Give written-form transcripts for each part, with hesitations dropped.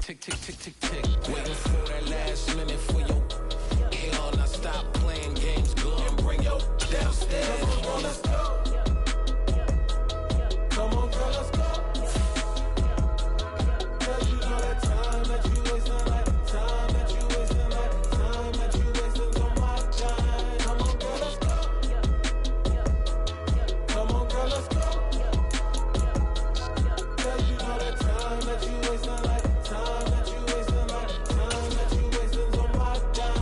Tick, tick, tick, tick, tick. Waiting for that last minute for your hell. Now stop playing games. Go and bring your downstairs. Come on, let's go. Come on, girl, let's go. Cause you know that time that you wasting, like time that you wasting, like time that you wasting on my time. Come on, girl, let's go. Come on, girl, let's go. Cause you know that time that you wasting, like time that you wasting, like time that you wasting on my time.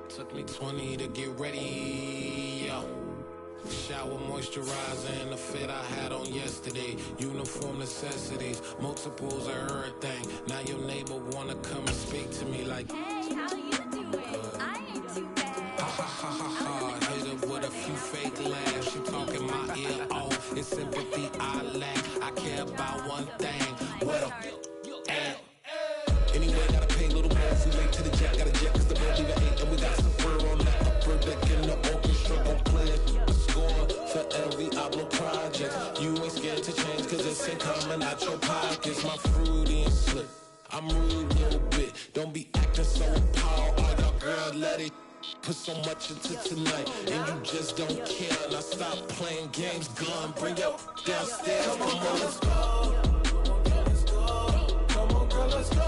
Took me 20 to get ready, yo. Shower moisturizer and the fit I had on yesterday. Uniform necessities, multiples of everything. Now your neighbor wanna come and speak to me like, hey, how you doing? I ain't too bad. Ha ha ha ha ha. Hit her with a few fake laughs. She talking my ear off. It's sympathy I lack. I care about one thing. Well, and anyway, gotta pay a little more if we late to the jet. Got a jet cause the road leave at 8 and we got some fur on the upper deck in the orchestra. Gon' play a score for every Ablo project. You ain't scared to change cause it's ain't coming out your pockets. My fruity and slip. I'm rude a little bit. Don't be acting so appalled. All y'all girl, let it put so much into tonight. And you just don't care. Now stop playing games. Gun, bring your downstairs. Come on, girl, let's go. Come on, girl, let's go.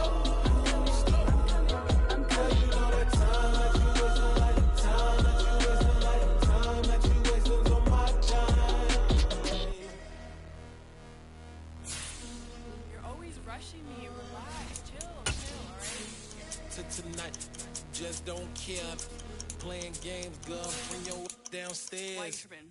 Cause you know that time that you wasting, like time that you wasting, like time that you wasting on my time. You're always rushing me. Relax, chill, alright? To tonight, just don't care. Playing games, girl, bring your downstairs. Weichman.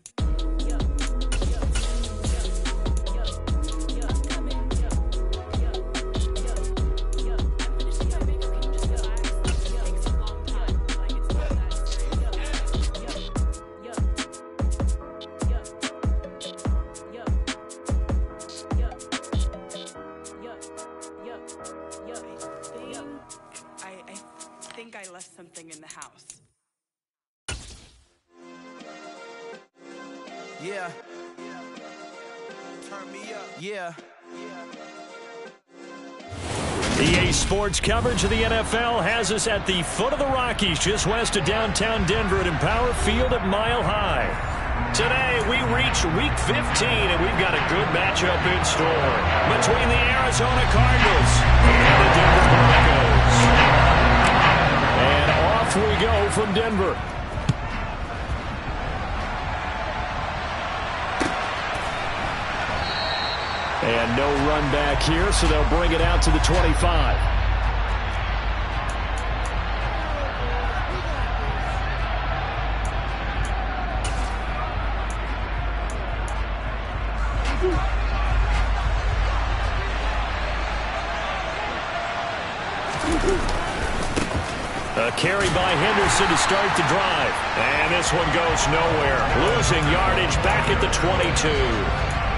I think I left something in the house. Yeah. Turn me up. Yeah. EA Sports coverage of the NFL has us at the foot of the Rockies, just west of downtown Denver at Empower Field at Mile High. Today, we reach Week 15, and we've got a good matchup in store between the Arizona Cardinals and the Denver Broncos. And off we go from Denver. And no run back here, so they'll bring it out to the 25. A carry by Henderson to start the drive. And this one goes nowhere. Losing yardage back at the 22.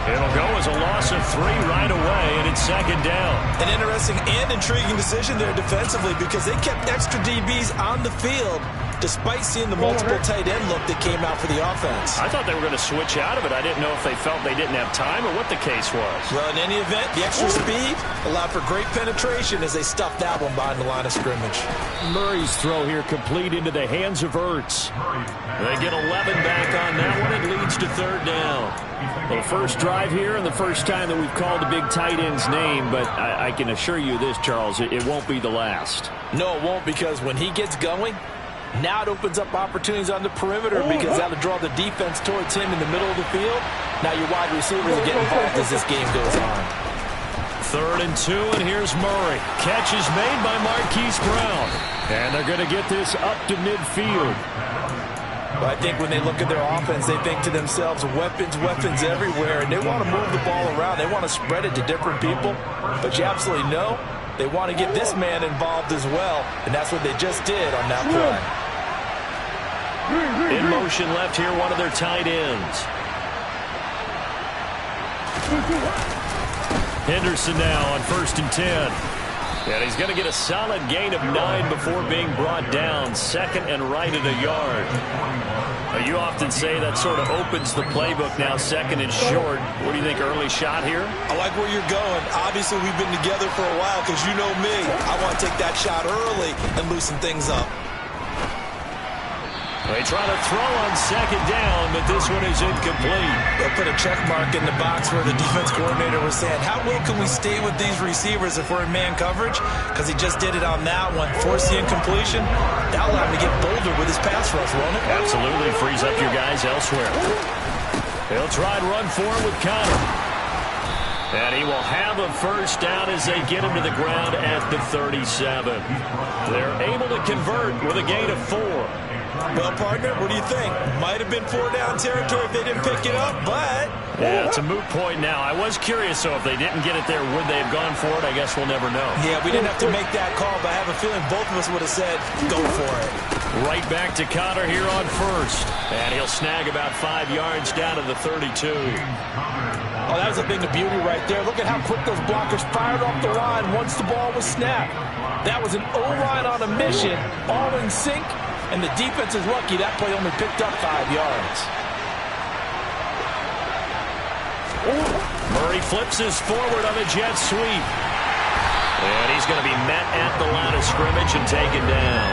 It'll go as a loss of 3 right away, and it's second down. An interesting and intriguing decision there defensively because they kept extra DBs on the field despite seeing the multiple tight end look that came out for the offense. I thought they were going to switch out of it. I didn't know if they felt they didn't have time or what the case was. Well, in any event, the extra speed allowed for great penetration as they stuffed that one behind the line of scrimmage. Murray's throw here complete into the hands of Ertz. They get 11 back on that one. It leads to third down. Well, the first drive here and the first time that we've called a big tight end's name, but I can assure you this, Charles, it won't be the last. No, it won't, because when he gets going, now it opens up opportunities on the perimeter because that'll draw the defense towards him in the middle of the field. Now your wide receivers will get involved as this game goes on. 3rd and 2, and here's Murray. Catch is made by Marquise Brown. And they're going to get this up to midfield. But I think when they look at their offense, they think to themselves, weapons, weapons everywhere, and they want to move the ball around. They want to spread it to different people. But you absolutely know they want to get this man involved as well, and that's what they just did on that play. In motion left here, one of their tight ends. Henderson now on 1st and 10. And he's going to get a solid gain of 9 before being brought down. Second and right at a yard. You often say that sort of opens the playbook now, second and short. What do you think, early shot here? I like where you're going. Obviously, we've been together for a while because you know me. I want to take that shot early and loosen things up. They try to throw on second down, but this one is incomplete. They'll put a check mark in the box where the defense coordinator was saying, how well can we stay with these receivers if we're in man coverage? Because he just did it on that one. Force the incompletion. That'll allow him to get bolder with his pass rush, won't it? Absolutely. Frees up your guys elsewhere. He'll try and run for it with Connor. And he will have a first down as they get him to the ground at the 37. They're able to convert with a gain of 4. Well, partner, what do you think? Might have been 4-down territory if they didn't pick it up, but... Yeah, it's a moot point now. I was curious, so if they didn't get it there, would they have gone for it? I guess we'll never know. Yeah, we didn't have to make that call, but I have a feeling both of us would have said, go for it. Right back to Connor here on first. And he'll snag about 5 yards down to the 32. Oh, that was a thing of beauty right there. Look at how quick those blockers fired off the line once the ball was snapped. That was an O-line on a mission, all in sync. And the defense is lucky that play only picked up 5 yards. Murray flips his forward on a jet sweep. And he's going to be met at the line of scrimmage and taken down.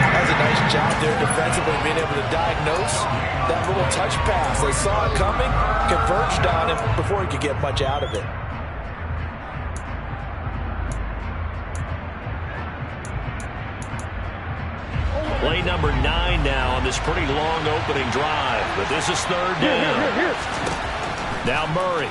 That was a nice job there defensively, being able to diagnose that little touch pass. They saw it coming, converged on him before he could get much out of it. Play number 9 now on this pretty long opening drive. But this is third down. Now Murray.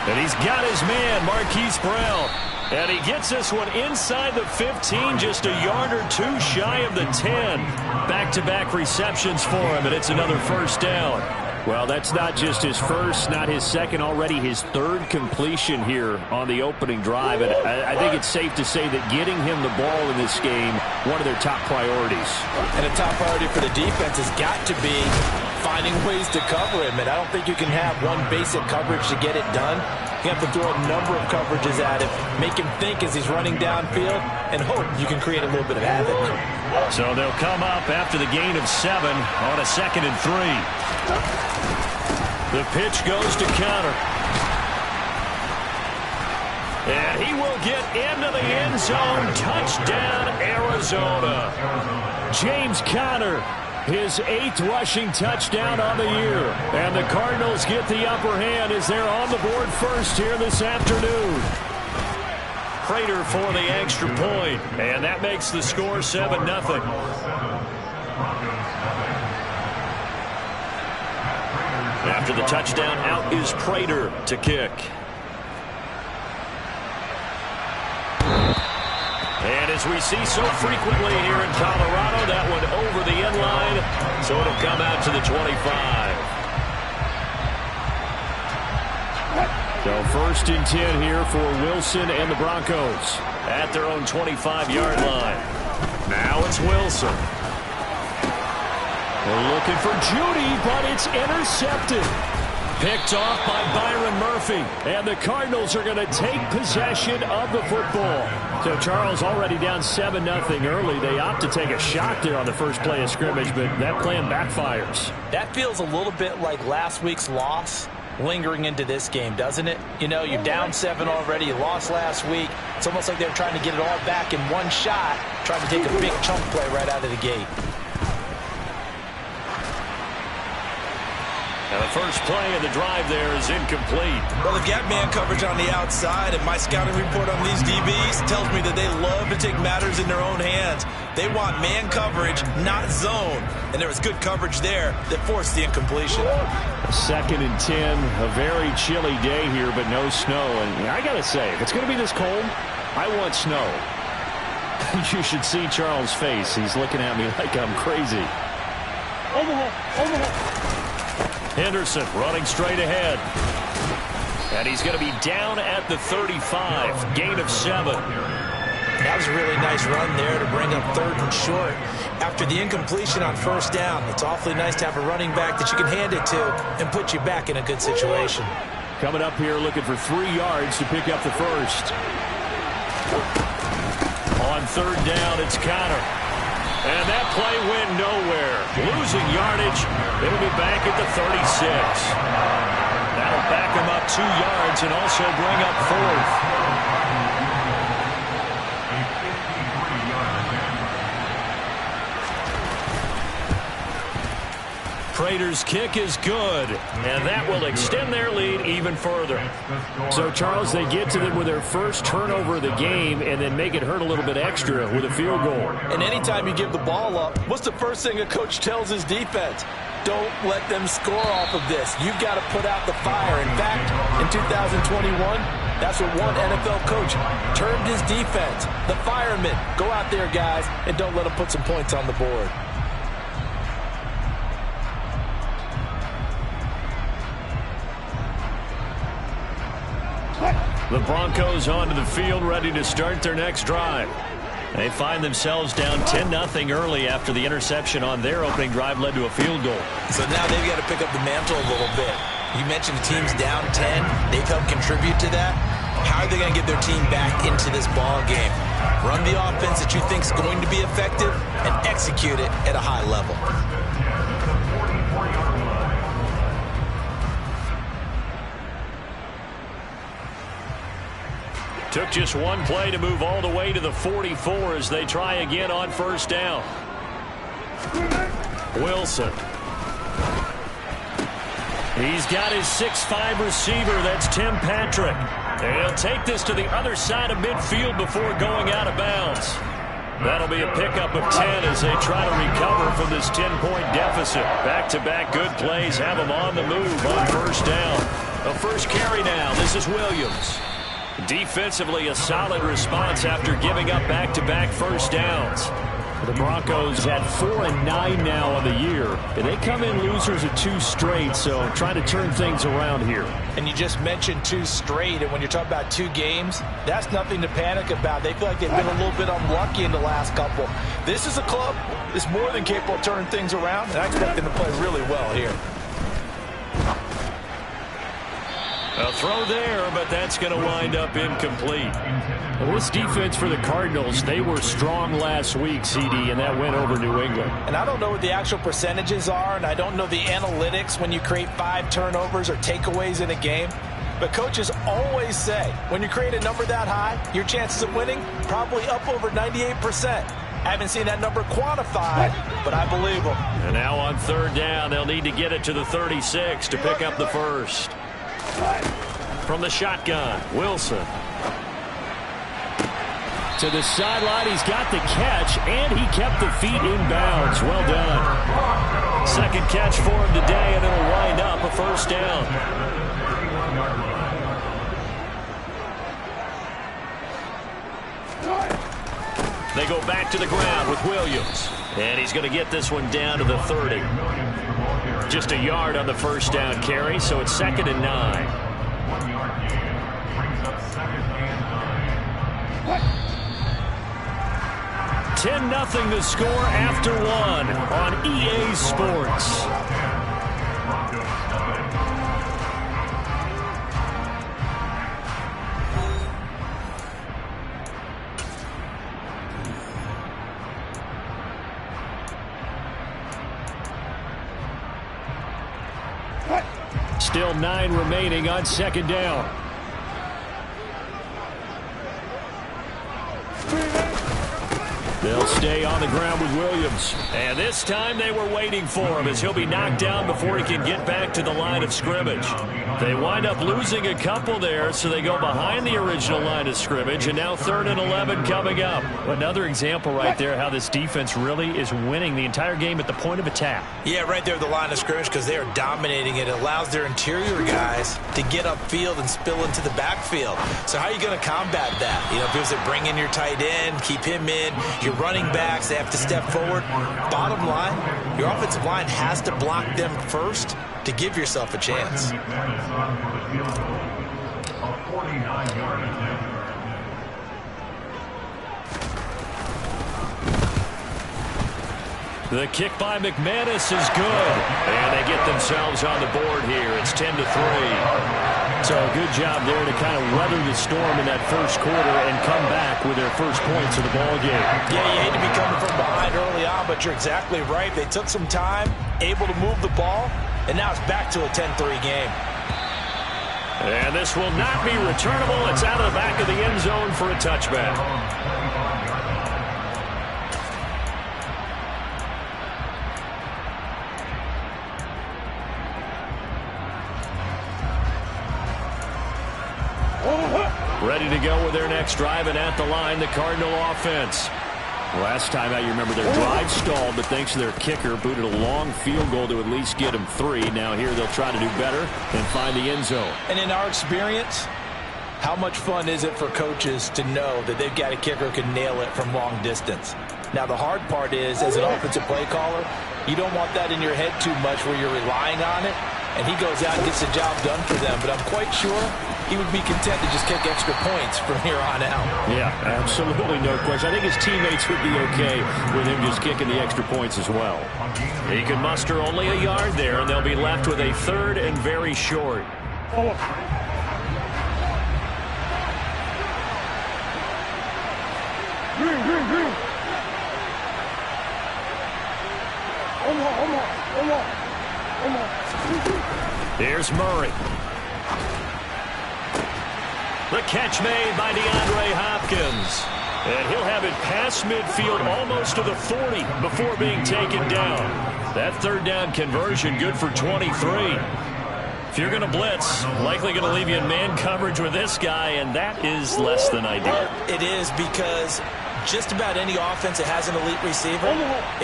And he's got his man, Marquise Brown. And he gets this one inside the 15, just a yard or 2 shy of the 10. Back-to-back receptions for him, and it's another first down. Well, that's not just his first, not his second, already his third completion here on the opening drive. And I think it's safe to say that getting him the ball in this game, one of their top priorities. And a top priority for the defense has got to be finding ways to cover him. And I don't think you can have one basic coverage to get it done. You have to throw a number of coverages at him, make him think as he's running downfield, and hope you can create a little bit of havoc. So they'll come up after the gain of 7 on a 2nd and 3. The pitch goes to Connor. And he will get into the end zone. Touchdown, Arizona. James Conner, his 8th rushing touchdown on the year. And the Cardinals get the upper hand as they're on the board first here this afternoon. Prater for the extra point. And that makes the score 7-0. After the touchdown, out is Prater to kick. And as we see so frequently here in Colorado, that one over the end line, so it'll come out to the 25. So first and 10 here for Wilson and the Broncos at their own 25-yard line. Now it's Wilson. They're looking for Judy, but it's intercepted. Picked off by Byron Murphy. And the Cardinals are going to take possession of the football. So Charles already down 7-0 early. They opt to take a shot there on the first play of scrimmage, but that plan backfires. That feels a little bit like last week's loss lingering into this game, doesn't it? You know, you're down 7 already. You lost last week. It's almost like they're trying to get it all back in one shot, trying to take a big chunk play right out of the gate. Now the first play of the drive there is incomplete. Well, they've got man coverage on the outside, and my scouting report on these DBs tells me that they love to take matters in their own hands. They want man coverage, not zone. And there was good coverage there that forced the incompletion. 2nd and 10, a very chilly day here, but no snow. And I got to say, if it's going to be this cold, I want snow. You should see Charles' face. He's looking at me like I'm crazy. Henderson running straight ahead. And he's going to be down at the 35. Gain of 7. That was a really nice run there to bring up 3rd and short. After the incompletion on first down, it's awfully nice to have a running back that you can hand it to and put you back in a good situation. Coming up here looking for 3 yards to pick up the first. On third down, it's Connor. And that play went nowhere. Losing yardage. It'll be back at the 36. That'll back him up 2 yards and also bring up fourth. Prater's kick is good, and that will extend their lead even further. So, Charles, they get to them with their first turnover of the game and then make it hurt a little bit extra with a field goal. And anytime you give the ball up, what's the first thing a coach tells his defense? Don't let them score off of this. You've got to put out the fire. In fact, in 2021, that's what one NFL coach termed his defense. The firemen. Go out there, guys, and don't let them put some points on the board. The Broncos onto the field, ready to start their next drive. They find themselves down 10-0 early after the interception on their opening drive led to a field goal. So now they've got to pick up the mantle a little bit. You mentioned the team's down 10. They've helped contribute to that. How are they going to get their team back into this ball game? Run the offense that you think is going to be effective and execute it at a high level. Took just one play to move all the way to the 44 as they try again on first down. Wilson. He's got his 6'5" receiver. That's Tim Patrick. And he'll take this to the other side of midfield before going out of bounds. That'll be a pickup of 10 as they try to recover from this 10-point deficit. Back-to-back good plays have them on the move on first down. The first carry now. This is Williams. Defensively, a solid response after giving up back-to-back first downs. The Broncos had 4-9 now on the year, and they come in losers of 2 straight, so trying to turn things around here. And you just mentioned 2 straight, and when you're talking about 2 games, that's nothing to panic about. They feel like they've been a little bit unlucky in the last couple. This is a club that's more than capable of turning things around, and I expect them to play really well here. A throw there, but that's going to wind up incomplete. Well, this defense for the Cardinals, they were strong last week, CD, and that went over New England. And I don't know what the actual percentages are, and I don't know the analytics when you create 5 turnovers or takeaways in a game. But coaches always say, when you create a number that high, your chances of winning probably up over 98%. I haven't seen that number quantified, but I believe them. And now on third down, they'll need to get it to the 36 to pick up the first. From the shotgun, Wilson. To the sideline, he's got the catch, and he kept the feet in bounds. Well done. Second catch for him today, and it'll wind up a first down. They go back to the ground with Williams. And he's going to get this one down to the 30. Just a yard on the first down carry, so it's 2nd and 9. 10-0 the score after 1 on EA Sports. Still 9 remaining on second down. They'll stay on the ground with Williams. And this time they were waiting for him as he'll be knocked down before he can get back to the line of scrimmage. They wind up losing a couple there, so they go behind the original line of scrimmage, and now 3rd and 11 coming up. Another example right there how this defense really is winning the entire game at the point of attack. Yeah, right there at the line of scrimmage because they are dominating it. It allows their interior guys to get upfield and spill into the backfield. So how are you going to combat that? You know, because they bring in your tight end, keep him in. Your running backs, they have to step forward. Bottom line, your offensive line has to block them first to give yourself a chance. The kick by McManus is good. And they get themselves on the board here. It's 10-3. So a good job there to kind of weather the storm in that first quarter and come back with their first points of the ball game. Yeah, you hate to be coming from behind early on, but you're exactly right. They took some time, able to move the ball, and now it's back to a 10-3 game. And this will not be returnable. It's out of the back of the end zone for a touchback. Ready to go with their next drive, and at the line, the Cardinal offense. Last time out, you remember their drive stalled, but thanks to their kicker, booted a long field goal to at least get them 3. Now here they'll try to do better and find the end zone. And in our experience, how much fun is it for coaches to know that they've got a kicker who can nail it from long distance? Now the hard part is, as an offensive play caller, you don't want that in your head too much where you're relying on it, and he goes out and gets the job done for them. But I'm quite sure he would be content to just kick extra points from here on out. Yeah, absolutely no question. I think his teammates would be okay with him just kicking the extra points as well. He can muster only a yard there, and they'll be left with a 3rd and very short. Here's Murray. The catch made by DeAndre Hopkins. And he'll have it past midfield almost to the 40 before being taken down. That 3rd down conversion good for 23. If you're going to blitz, likely going to leave you in man coverage with this guy, and that is less than ideal. It is, because just about any offense that has an elite receiver,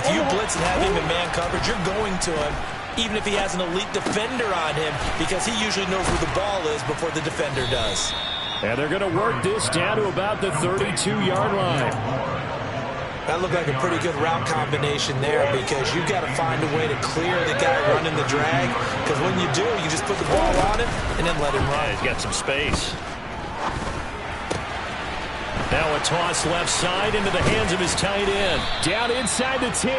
if you blitz and have him in man coverage, you're going to him, even if he has an elite defender on him, because he usually knows where the ball is before the defender does. And they're going to work this down to about the 32-yard line. That looked like a pretty good route combination there, because you've got to find a way to clear the guy running the drag, because when you do, you just put the ball on him and then let him run. Yeah, he's got some space. Now a toss left side into the hands of his tight end. Down inside the 10.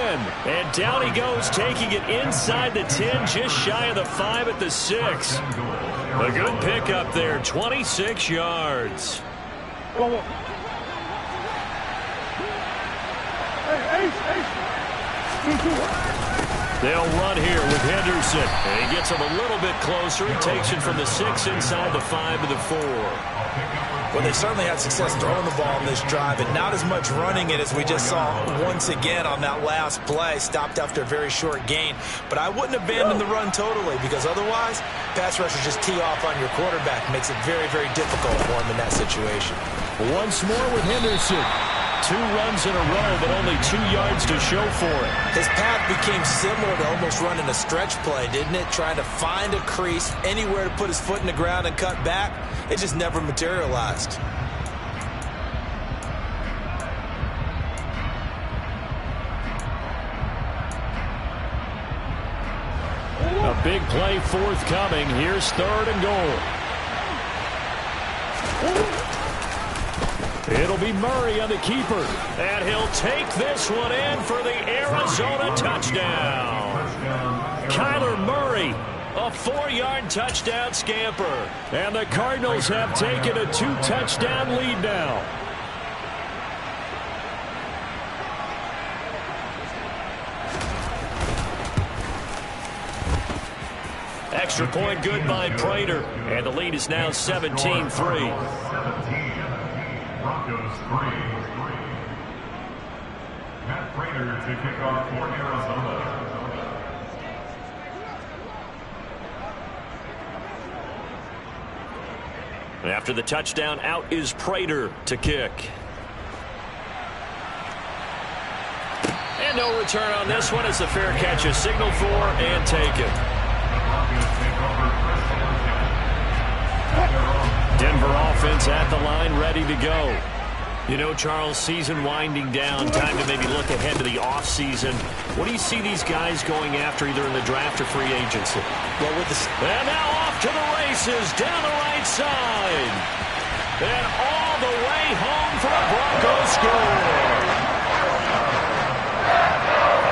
And down he goes, taking it inside the 10, just shy of the 5 at the 6. A good pickup there, 26 yards. They'll run here with Henderson. And he gets him a little bit closer. He takes it from the 6 inside the 5 to the 4. Well, they certainly had success throwing the ball in this drive, and not as much running it as we just saw once again on that last play. Stopped after a very short gain. But I wouldn't abandon the run totally, because otherwise, pass rushers just tee off on your quarterback. Makes it very, very difficult for him in that situation. Once more with Henderson. 2 runs in a row, but only 2 yards to show for it. His path became similar to almost running a stretch play, didn't it? Trying to find a crease, anywhere to put his foot in the ground and cut back. It just never materialized. A big play forthcoming. Here's 3rd and goal. It'll be Murray on the keeper. And he'll take this one in for the Arizona touchdown. Kyler Murray, a 4-yard touchdown scamper. And the Cardinals have taken a 2-touchdown lead now. Extra point good by Prater. And the lead is now 17-3. Broncos 3. Matt Prater to kick off for Arizona. After the touchdown, out is Prater to kick. And no return on this one. It's a fair catch, a signal for, and taken. Denver offense at the line, ready to go. You know, Charles, season winding down, time to maybe look ahead to the offseason. What do you see these guys going after, either in the draft or free agency? Well, with the... And now off to the races, down the right side. And all the way home for a Broncos score.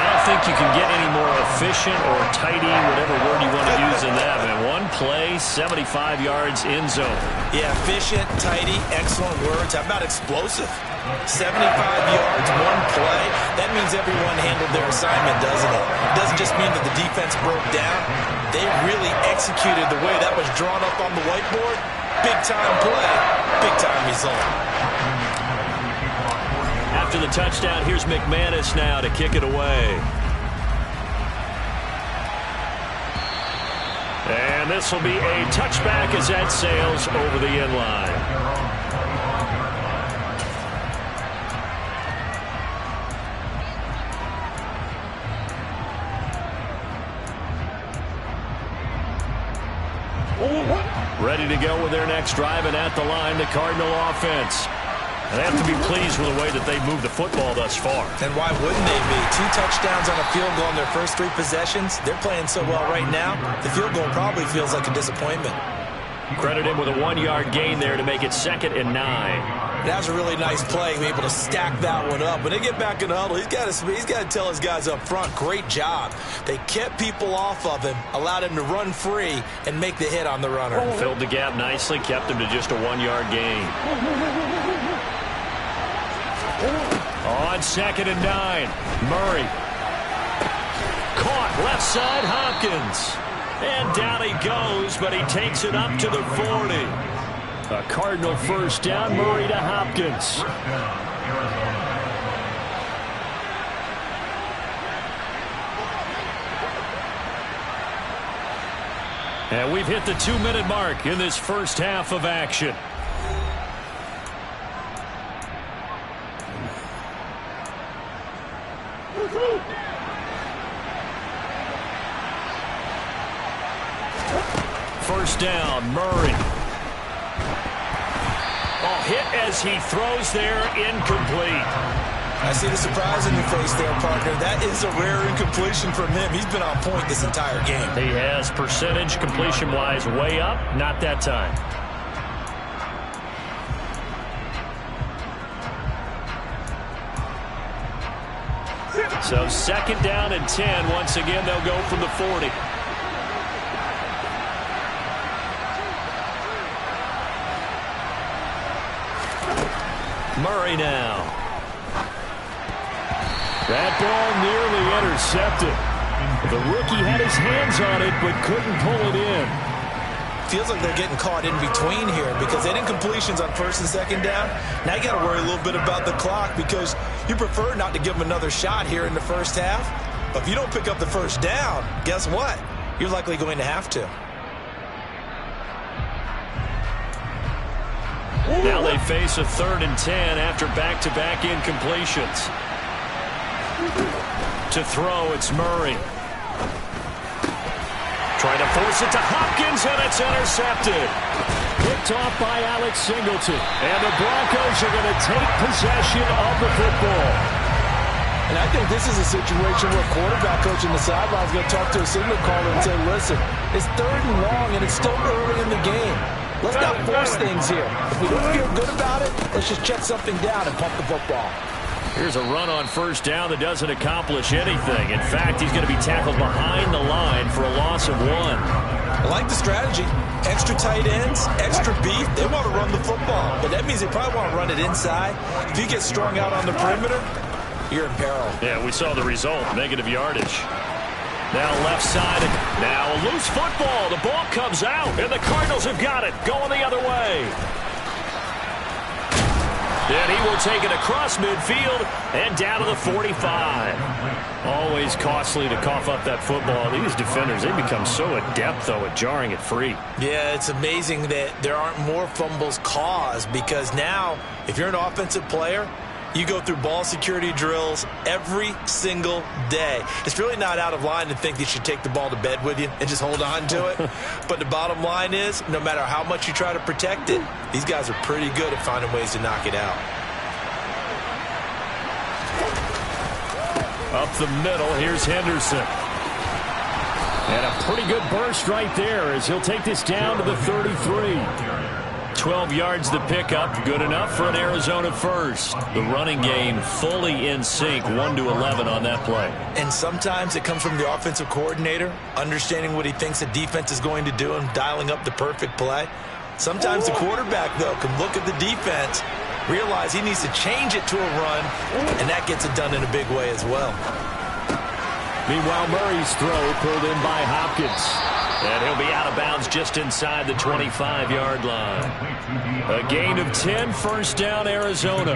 And a think you can get any more efficient or tidy, whatever word you want to use in that. Man, one play, 75 yards in zone. Yeah, efficient, tidy, excellent words. How about explosive? 75 yards, one play. That means everyone handled their assignment, doesn't it? It doesn't just mean that the defense broke down. They really executed the way that was drawn up on the whiteboard. Big-time play, big-time result. After the touchdown, here's McManus now to kick it away. And this will be a touchback as that sails over the end line. Ready to go with their next drive, and at the line, the Cardinal offense. And they have to be pleased with the way that they've moved the football thus far. And why wouldn't they be? 2 touchdowns on a field goal in their first 3 possessions. They're playing so well right now, the field goal probably feels like a disappointment. Credit him with a 1-yard gain there to make it 2nd and 9. That was a really nice play, be able to stack that one up. When they get back in the huddle, he's got to tell his guys up front, great job. They kept people off of him, allowed him to run free, and make the hit on the runner. Filled the gap nicely, kept him to just a 1-yard gain. On 2nd and 9, Murray. Caught left side, Hopkins. And down he goes, but he takes it up to the 40. A Cardinal first down, Murray to Hopkins. And we've hit the 2-minute mark in this first half of action. First down, Murray. Oh, hit as he throws there, incomplete. I see the surprise in your face there, partner. That is a rare incompletion from him. He's been on point this entire game. He has percentage completion-wise way up, not that time. So 2nd down and 10. Once again, they'll go from the 40. Murray now. That ball nearly intercepted. The rookie had his hands on it but couldn't pull it in. Feels like they're getting caught in between here because they didn't completions on 1st and 2nd down. Now you got to worry a little bit about the clock because you prefer not to give them another shot here in the first half. But if you don't pick up the first down, guess what? You're likely going to have to. Now they face a 3rd and 10 after back-to-back incompletions. To throw, it's Murray. Trying to force it to Hopkins, and it's intercepted. Picked off by Alex Singleton. And the Broncos are going to take possession of the football. And I think this is a situation where a quarterback coach in the sideline is going to talk to a signal caller and say, listen, it's 3rd and long, and it's still early in the game. Let's not force things here. If we don't feel good about it, let's just check something down and pump the football. Here's a run on first down that doesn't accomplish anything. In fact, he's going to be tackled behind the line for a loss of 1. I like the strategy. Extra tight ends, extra beef. They want to run the football, but that means they probably want to run it inside. If you get strung out on the perimeter, you're in peril. Yeah, we saw the result, negative yardage. Now left side, and now a loose football. The ball comes out, and the Cardinals have got it, going the other way. And he will take it across midfield and down to the 45. Always costly to cough up that football. These defenders, they become so adept, though, at jarring it free. Yeah, it's amazing that there aren't more fumbles caused because now, if you're an offensive player, you go through ball security drills every single day. It's really not out of line to think that you should take the ball to bed with you and just hold on to it. But the bottom line is, no matter how much you try to protect it, these guys are pretty good at finding ways to knock it out. Up the middle, here's Henderson. And a pretty good burst right there as he'll take this down to the 33. 12 yards the pickup. Good enough for an Arizona first. The running game fully in sync, 1-11 on that play. And sometimes it comes from the offensive coordinator, understanding what he thinks the defense is going to do and dialing up the perfect play. Sometimes the quarterback, though, can look at the defense, realize he needs to change it to a run, and that gets it done in a big way as well. Meanwhile, Murray's throw pulled in by Hopkins. And he'll be out of bounds just inside the 25-yard line. A gain of 10, first down, Arizona.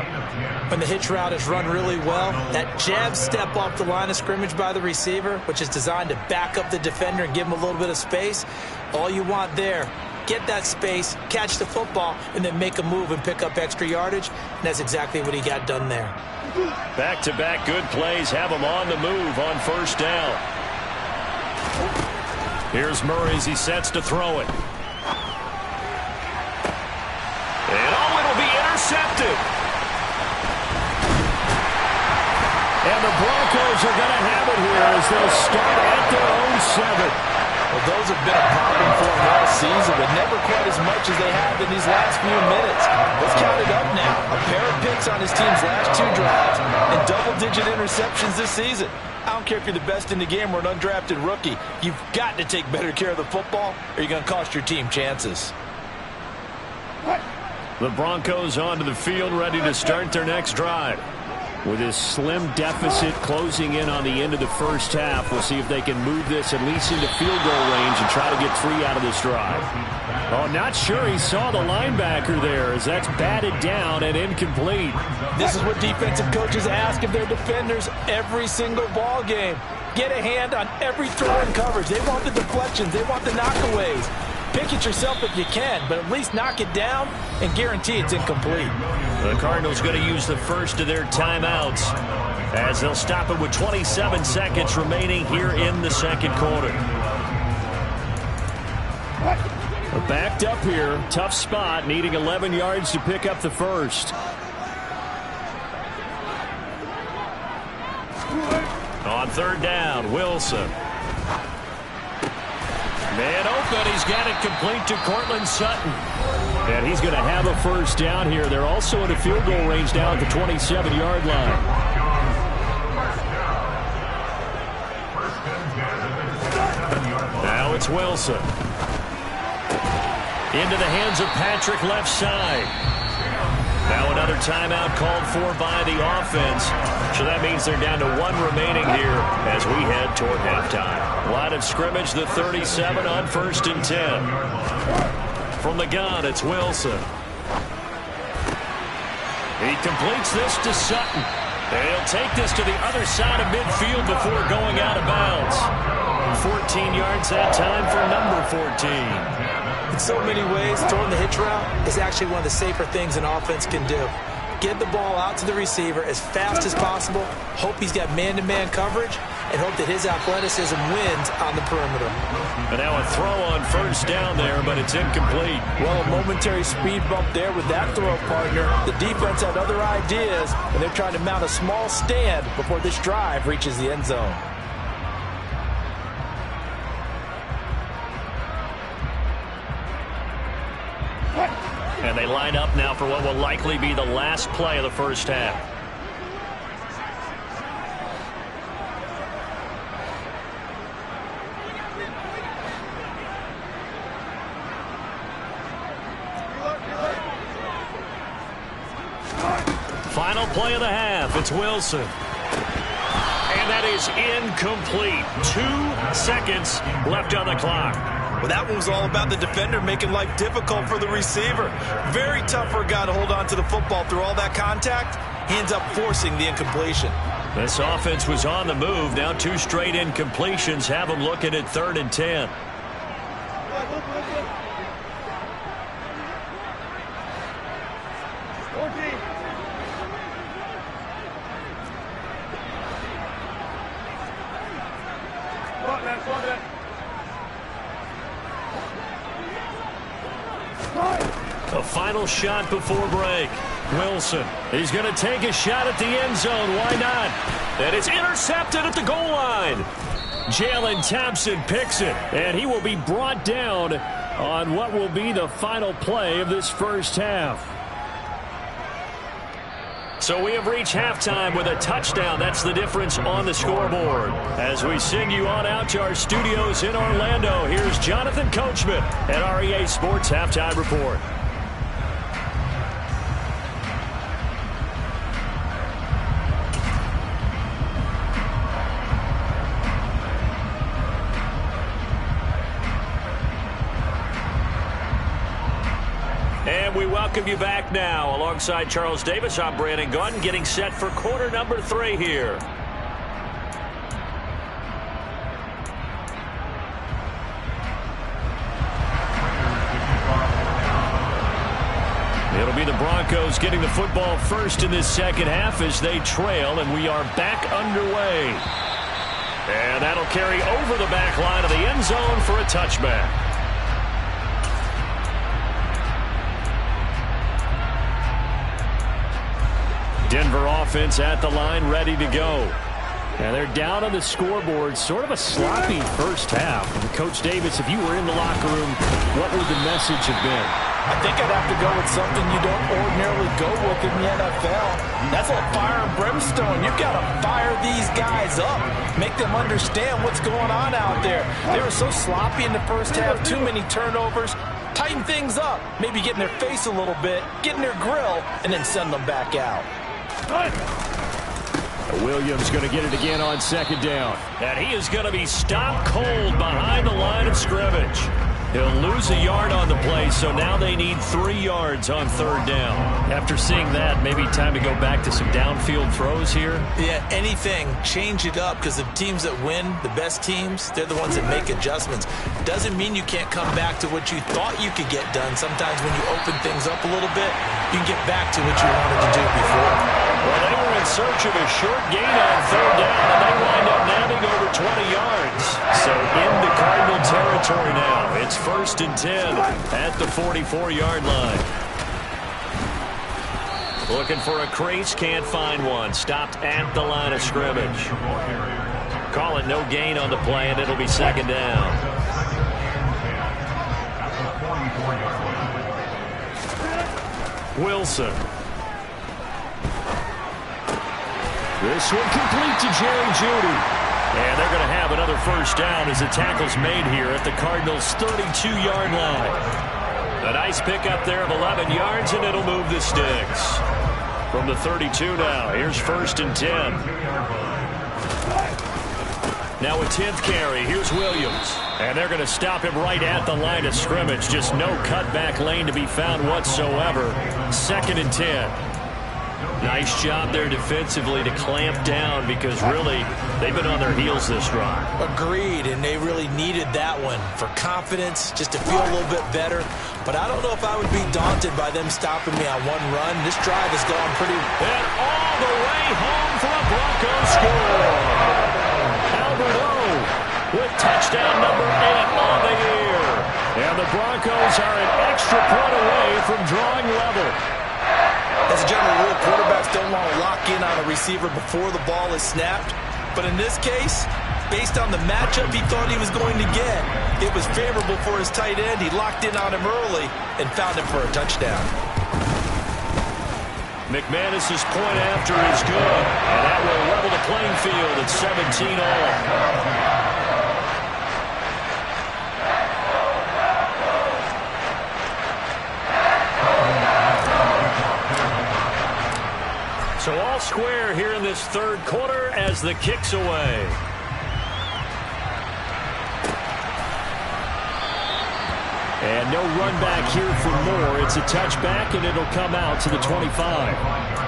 When the hitch route is run really well, that jab step off the line of scrimmage by the receiver, which is designed to back up the defender and give him a little bit of space, all you want there, get that space, catch the football, and then make a move and pick up extra yardage, and that's exactly what he got done there. Back-to-back good plays have him on the move on first down. Here's Murray as he sets to throw it. And it'll be intercepted. And the Broncos are going to have it here as they'll start at their own 7. Well, those have been a problem for him all season, but never quite as much as they have in these last few minutes. Let's count it up now. A pair of picks on his team's last 2 drives and double-digit interceptions this season. I don't care if you're the best in the game or an undrafted rookie. You've got to take better care of the football or you're going to cost your team chances. The Broncos onto the field ready to start their next drive. With this slim deficit closing in on the end of the first half, we'll see if they can move this at least into field goal range and try to get 3 out of this drive. Oh, not sure he saw the linebacker there as that's batted down and incomplete. This is what defensive coaches ask of their defenders every single ball game. Get a hand on every throw and coverage. They want the deflections. They want the knockaways. Pick it yourself if you can, but at least knock it down and guarantee it's incomplete. The Cardinals going to use the first of their timeouts as they'll stop it with 27 seconds remaining here in the second quarter. Backed up here, tough spot, needing 11 yards to pick up the first. On third down, Wilson. Man open, he's got it complete to Cortland Sutton. And he's going to have a first down here. They're also in a field goal range down at the 27-yard line. Now it's Wilson. Into the hands of Patrick left side. Now another timeout called for by the offense. So that means they're down to 1 remaining here as we head toward halftime. Line of scrimmage, the 37 on 1st and 10. From the gun, it's Wilson. He completes this to Sutton. And he'll take this to the other side of midfield before going out of bounds. 14 yards that time for number 14. In so many ways, throwing the hitch route is actually one of the safer things an offense can do. Get the ball out to the receiver as fast as possible, hope he's got man-to-man coverage, and hope that his athleticism wins on the perimeter. And now a throw on first down there, but it's incomplete. Well, a momentary speed bump there with that throw, partner. The defense had other ideas, and they're trying to mount a small stand before this drive reaches the end zone. And they line up now for what will likely be the last play of the first half. Final play of the half. It's Wilson. And that is incomplete. 2 seconds left on the clock. Well, that one was all about the defender making life difficult for the receiver. Very tough for a guy to hold on to the football through all that contact. He ends up forcing the incompletion. This offense was on the move. Now 2 straight incompletions have them looking at 3rd and 10. A final shot before break. Wilson, he's going to take a shot at the end zone. Why not? And it's intercepted at the goal line. Jalen Thompson picks it, and he will be brought down on what will be the final play of this first half. So we have reached halftime with a touchdown. That's the difference on the scoreboard. As we send you on out to our studios in Orlando, here's Jonathan Coachman at our EA Sports Halftime Report. And we welcome you back now. Alongside Charles Davis, I'm Brandon Gaudin, getting set for quarter number 3 here. It'll be the Broncos getting the football first in this second half as they trail, and we are back underway. And that'll carry over the back line of the end zone for a touchback. Denver offense at the line, ready to go. And they're down on the scoreboard. Sort of a sloppy first half. And Coach Davis, if you were in the locker room, what would the message have been? I think I'd have to go with something you don't ordinarily go with in the NFL. That's a fire and brimstone. You've got to fire these guys up. Make them understand what's going on out there. They were so sloppy in the first half. Too many turnovers. Tighten things up. Maybe get in their face a little bit. Get in their grill. And then send them back out. Williams going to get it again on second down. And he is going to be stopped cold behind the line of scrimmage. He'll lose a yard on the play, so now they need 3 yards on third down. After seeing that, maybe time to go back to some downfield throws here? Yeah, anything. Change it up, because the teams that win, the best teams, they're the ones that make adjustments. Doesn't mean you can't come back to what you thought you could get done. Sometimes when you open things up a little bit, you can get back to what you wanted to do before. Well, they were in search of a short gain on third down, and they wind up nabbing over 20 yards. So into Cardinal territory now. It's 1st and 10 at the 44-yard line. Looking for a crease, can't find one. Stopped at the line of scrimmage. Call it no gain on the play, and it'll be second down. Wilson. This one complete to Jerry Jeudy. And they're going to have another first down as the tackle's made here at the Cardinals' 32-yard line. A nice pickup there of 11 yards, and it'll move the sticks. From the 32 now, here's 1st and 10. Now a 10th carry. Here's Williams. And they're going to stop him right at the line of scrimmage. Just no cutback lane to be found whatsoever. 2nd and 10. Nice job there defensively to clamp down, because really they've been on their heels this drive. Agreed, and they really needed that one for confidence, just to feel a little bit better. But I don't know if I would be daunted by them stopping me on one run. This drive has gone pretty... And all the way home for a Broncos score. Albert O with touchdown number 8 on the year. And the Broncos are an extra point away from drawing level. As a general rule, quarterbacks don't want to lock in on a receiver before the ball is snapped. But in this case, based on the matchup he thought he was going to get, it was favorable for his tight end. He locked in on him early and found him for a touchdown. McManus's point after is good, and that will level the playing field at 17 all. So all square here in this third quarter as the kick's away. And no run back here for more. It's a touchback, and it'll come out to the 25.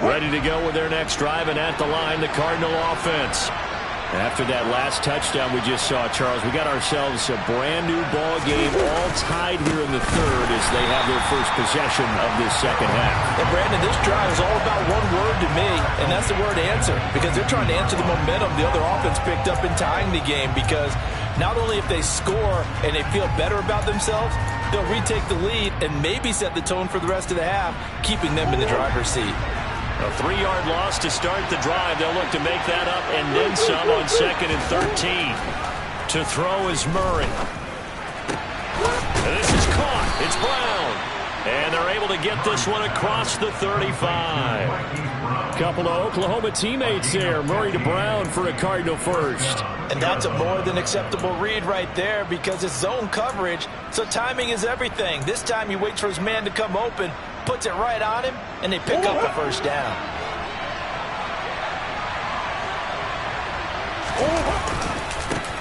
Ready to go with their next drive, and at the line, the Cardinal offense. After that last touchdown we just saw, Charles, we got ourselves a brand-new ball game, all tied here in the third as they have their first possession of this second half. And, Brandon, this drive is all about one word to me, and that's the word answer, because they're trying to answer the momentum the other offense picked up in tying the game, because not only if they score and they feel better about themselves, they'll retake the lead and maybe set the tone for the rest of the half, keeping them in the driver's seat. A 3-yard loss to start the drive. They'll look to make that up and then some on 2nd and 13. To throw is Murray. And this is caught. It's Brown. And they're able to get this one across the 35. Couple of Oklahoma teammates there. Murray to Brown for a Cardinal first. And that's a more than acceptable read right there because it's zone coverage, so timing is everything. This time he waits for his man to come open, puts it right on him, and they pick up the first down.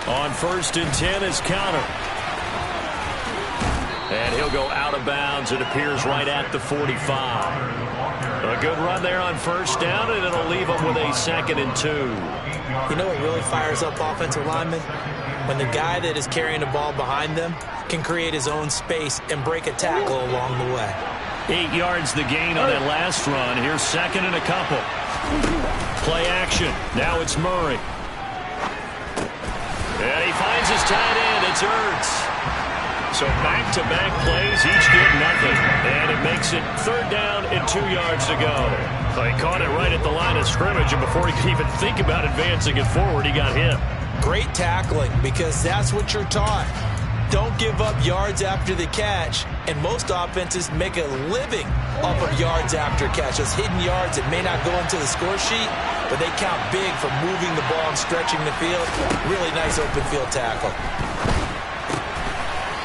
On 1st and 10 is Counter. And he'll go out of bounds. It appears right at the 45. A good run there on 1st down, and it'll leave them with a 2nd and 2. You know what really fires up offensive linemen? When the guy that is carrying the ball behind them can create his own space and break a tackle along the way. 8 yards the gain on that last run. Here's 2nd and a couple. Play action. Now it's Murray. And he finds his tight end. It's Ertz. So back-to-back plays, each get nothing. And it makes it 3rd down and 2 yards to go. So he caught it right at the line of scrimmage, and before he could even think about advancing it forward, he got hit. Great tackling, because that's what you're taught. Don't give up yards after the catch, and most offenses make a living off of yards after catch. Those hidden yards that may not go into the score sheet, but they count big for moving the ball and stretching the field. Really nice open field tackle.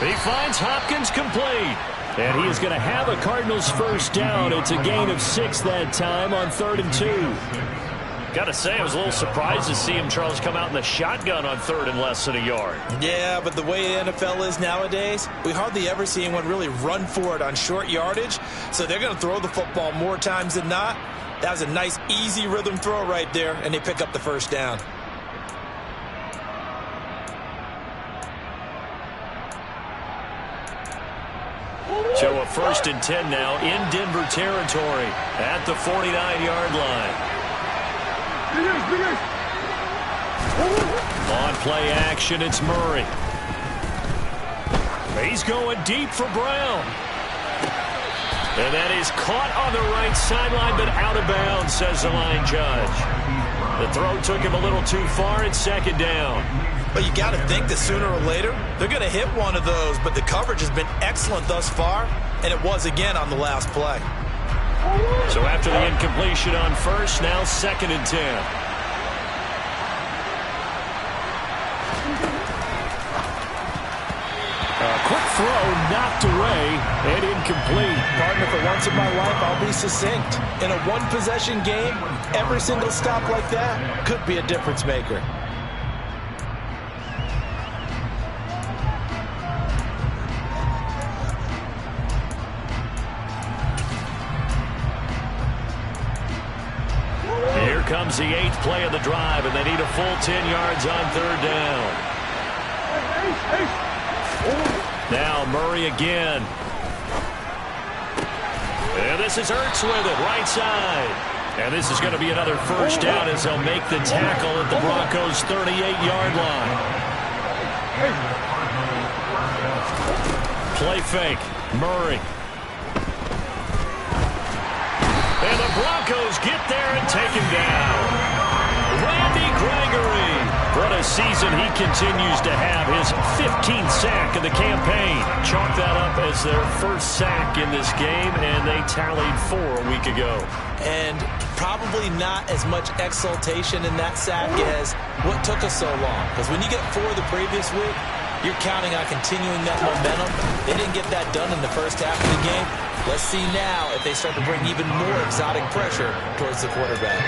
He finds Hopkins complete. And he is going to have a Cardinals first down. It's a gain of 6 that time on 3rd and 2. Got to say, I was a little surprised to see him, Charles, come out in the shotgun on 3rd and less than a yard. Yeah, but the way the NFL is nowadays, we hardly ever see anyone really run for it on short yardage. So they're going to throw the football more times than not. That was a nice, easy rhythm throw right there, and they pick up the first down. So a 1st and 10 now in Denver territory at the 49-yard line. On play action, it's Murray. He's going deep for Brown. And that is caught on the right sideline, but out of bounds, says the line judge. The throw took him a little too far. It's 2nd down. But you got to think that sooner or later, they're going to hit one of those. But the coverage has been excellent thus far, and it was again on the last play. So after the incompletion on 1st, now 2nd and 10. A quick throw knocked away and incomplete. Partner, for once in my life, I'll be succinct. In a one-possession game, every single stop like that could be a difference maker. Here comes the 8th play of the drive, and they need a full 10 yards on 3rd down. Now Murray again. And this is Ertz with it, right side. And this is going to be another first down as they'll make the tackle at the Broncos' 38-yard line. Play fake, Murray. And the Broncos get there and take him down. Randy Gregory. What a season he continues to have. His 15th sack of the campaign. Chalk that up as their first sack in this game, and they tallied 4 a week ago. And probably not as much exultation in that sack as what took us so long. Because when you get 4 the previous week, you're counting on continuing that momentum. They didn't get that done in the first half of the game. Let's see now if they start to bring even more exotic pressure towards the quarterback.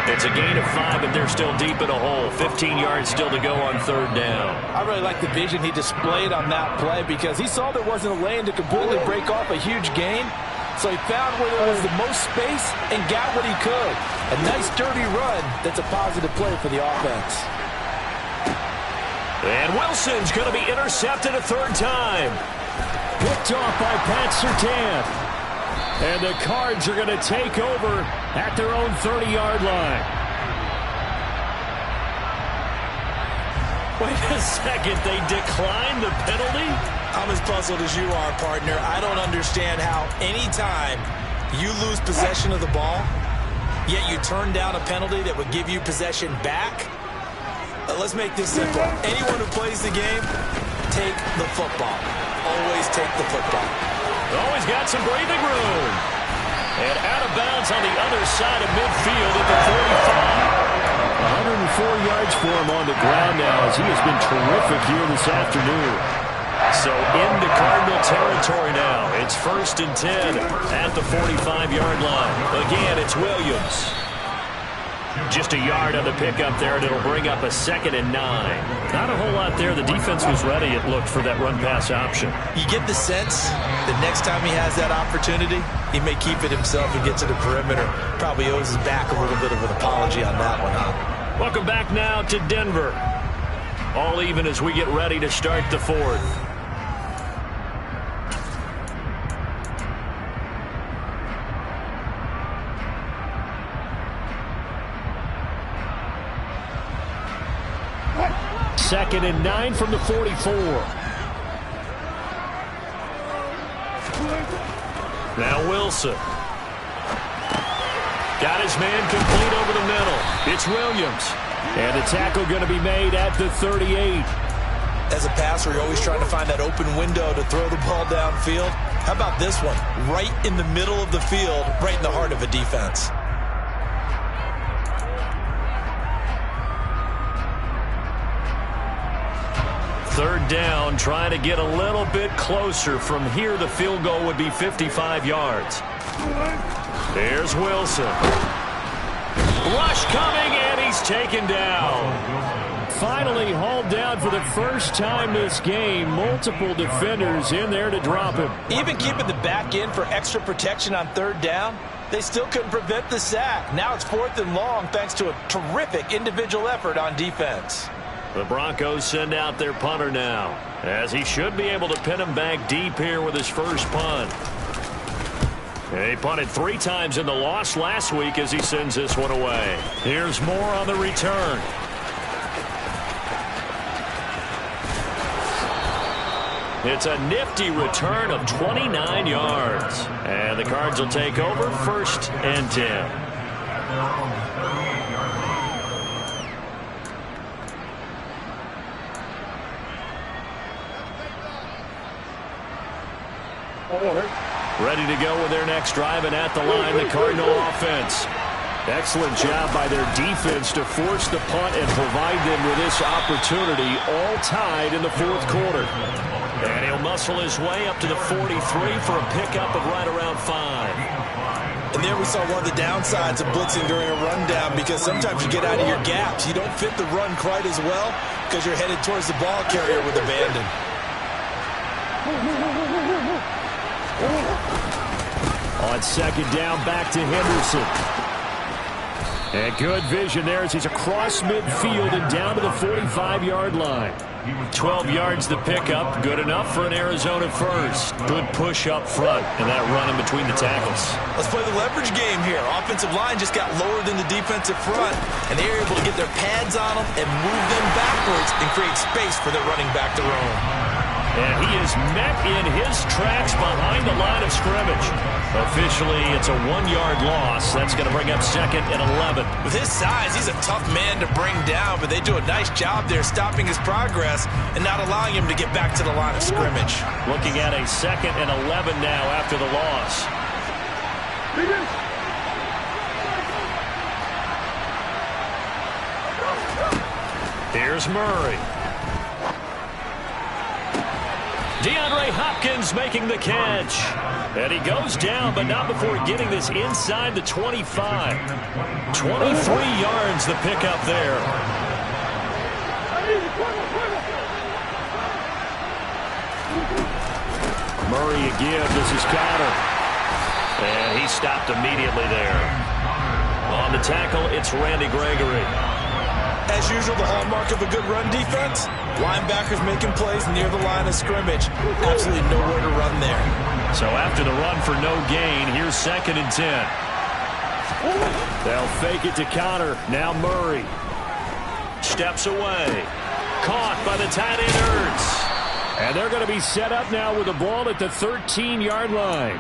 It's a gain of 5, but they're still deep in a hole. 15 yards still to go on 3rd down. I really like the vision he displayed on that play because he saw there wasn't a lane to completely break off a huge gain. So he found where there was the most space and got what he could. A nice dirty run that's a positive play for the offense. And Wilson's going to be intercepted a third time. Picked off by Pat Surtain. And the Cards are going to take over at their own 30-yard line. Wait a second, they declined the penalty? I'm as puzzled as you are, partner. I don't understand how anytime you lose possession of the ball, yet you turn down a penalty that would give you possession back. Let's make this simple. Anyone who plays the game, take the football. Always take the football. Always got some breathing room. And out of bounds on the other side of midfield at the 45. 104 yards for him on the ground now as he has been terrific here this afternoon. So into Cardinal territory now. It's 1st and 10 at the 45-yard line. Again, it's Williams. Just a yard on the pickup there, and it'll bring up a 2nd and 9. Not a whole lot there. The defense was ready, it looked, for that run-pass option. You get the sense that next time he has that opportunity, he may keep it himself and get to the perimeter. Probably owes his back a little bit of an apology on that one, huh? Welcome back now to Denver. All even as we get ready to start the 4th. Second and 9 from the 44. Now Wilson. Got his man complete over the middle. It's Williams. And the tackle going to be made at the 38. As a passer, you're always trying to find that open window to throw the ball downfield. How about this one? Right in the middle of the field, right in the heart of a defense. Third down, trying to get a little bit closer. From here, the field goal would be 55 yards. There's Wilson. Rush coming, and he's taken down. Finally hauled down for the first time this game. Multiple defenders in there to drop him. Even keeping the back in for extra protection on third down, they still couldn't prevent the sack. Now it's 4th and long thanks to a terrific individual effort on defense. The Broncos send out their punter now, as he should be able to pin him back deep here with his first punt. He punted 3 times in the loss last week as he sends this one away. Here's more on the return. It's a nifty return of 29 yards. And the Cards will take over 1st and 10. Ready to go with their next drive, and at the line, the Cardinal offense. Excellent job by their defense to force the punt and provide them with this opportunity, all tied in the 4th quarter. And he'll muscle his way up to the 43 for a pickup of right around 5. And there we saw one of the downsides of blitzing during a rundown, because sometimes you get out of your gaps. You don't fit the run quite as well because you're headed towards the ball carrier with abandon. On 2nd down, back to Henderson. And good vision there as he's across midfield and down to the 45-yard line. 12 yards the pickup, good enough for an Arizona first. Good push up front, and that run in between the tackles. Let's play the leverage game here. Offensive line just got lower than the defensive front, and they were able to get their pads on them and move them backwards and create space for their running back to roam. And he is met in his tracks behind the line of scrimmage. Officially, it's a 1-yard loss. That's going to bring up 2nd and 11. With his size, he's a tough man to bring down, but they do a nice job there stopping his progress and not allowing him to get back to the line of scrimmage. Looking at a 2nd and 11 now after the loss. Here's Murray. DeAndre Hopkins making the catch. And he goes down, but not before getting this inside the 25. 23 yards the pickup there. Murray again. This is Cotter. And he stopped immediately there. On the tackle, it's Randy Gregory. As usual, the hallmark of a good run defense, linebackers making plays near the line of scrimmage. Absolutely nowhere to run there. So after the run for no gain, here's 2nd and 10. They'll fake it to counter. Now Murray steps away. Caught by the tight end Ertz. And they're going to be set up now with the ball at the 13-yard line.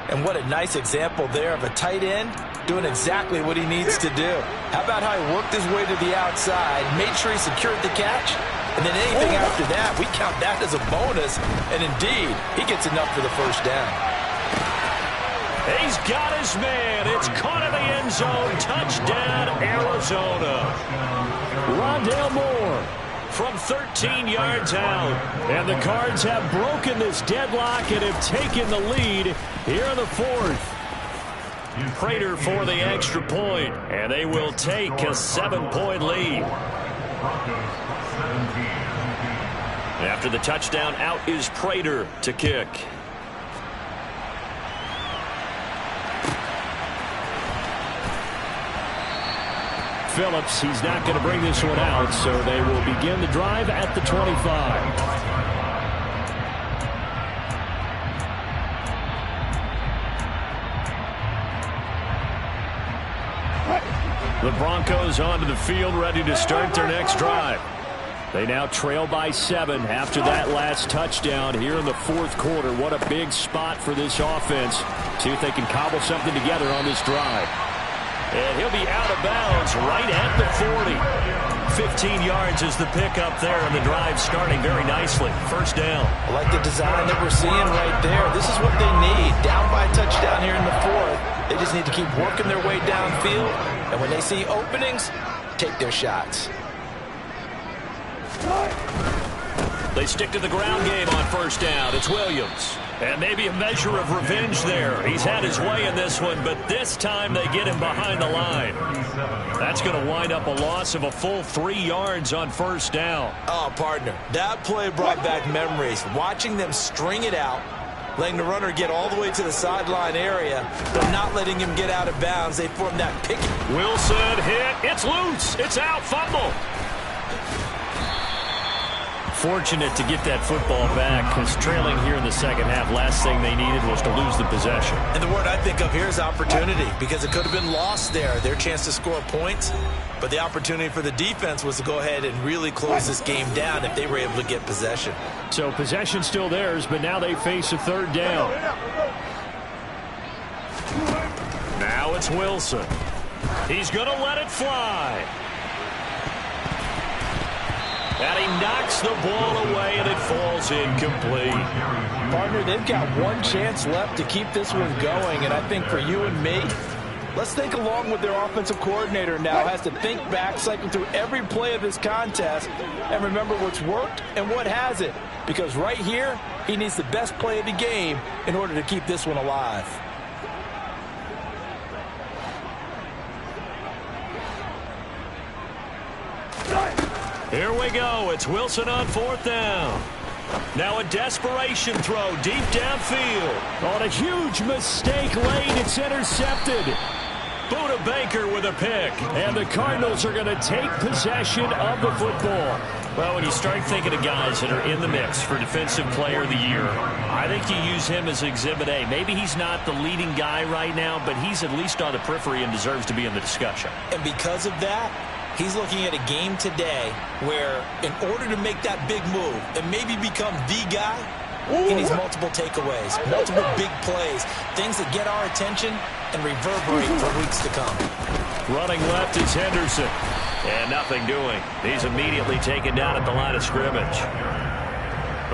And what a nice example there of a tight end doing exactly what he needs to do. How about how he worked his way to the outside, made sure he secured the catch, and then anything after that, we count that as a bonus. And indeed, he gets enough for the first down. He's got his man. It's caught in the end zone. Touchdown, Arizona. Rondale Moore from 13 yards out. And the Cards have broken this deadlock and have taken the lead here in the 4th. Prater for the extra point, and they will take a 7-point lead. After the touchdown, out is Prater to kick. Phillips, he's not going to bring this one out, so they will begin the drive at the 25. The Broncos onto the field, ready to start their next drive. They now trail by 7 after that last touchdown here in the 4th quarter. What a big spot for this offense. See if they can cobble something together on this drive. And he'll be out of bounds right at the 40. 15 yards is the pickup there, and the drive starting very nicely. First down. I like the design that we're seeing right there. This is what they need. Down by a touchdown here in the 4th. They just need to keep working their way downfield. And when they see openings, take their shots. They stick to the ground game on first down. It's Williams. And maybe a measure of revenge there. He's had his way in this one, but this time they get him behind the line. That's going to wind up a loss of a full 3 yards on first down. Oh, partner, that play brought back memories. Watching them string it out, letting the runner get all the way to the sideline area, but not letting him get out of bounds. They formed that pick. Wilson hit. It's loose. It's out. Fumble. Fortunate to get that football back, because trailing here in the second half, last thing they needed was to lose the possession. And the word I think of here is opportunity, because it could have been lost there, their chance to score points. But the opportunity for the defense was to go ahead and really close this game down if they were able to get possession. So possession still theirs, but now they face a third down. Now it's Wilson. He's going to let it fly. And he knocks the ball away, and it falls incomplete. Partner, they've got one chance left to keep this one going, and I think for you and me, let's think along with their offensive coordinator now has to think back, cycle through every play of this contest, and remember what's worked and what hasn't. Because right here, he needs the best play of the game in order to keep this one alive. Here we go. It's Wilson on fourth down. Now a desperation throw deep downfield. On a huge mistake late, it's intercepted. Buda Baker with a pick. And the Cardinals are going to take possession of the football. Well, when you start thinking of guys that are in the mix for Defensive Player of the Year, I think you use him as Exhibit A. Maybe he's not the leading guy right now, but he's at least on the periphery and deserves to be in the discussion. And because of that, he's looking at a game today where in order to make that big move and maybe become the guy, he needs multiple takeaways, multiple big plays, things that get our attention and reverberate for weeks to come. Running left is Henderson. And nothing doing. He's immediately taken down at the line of scrimmage.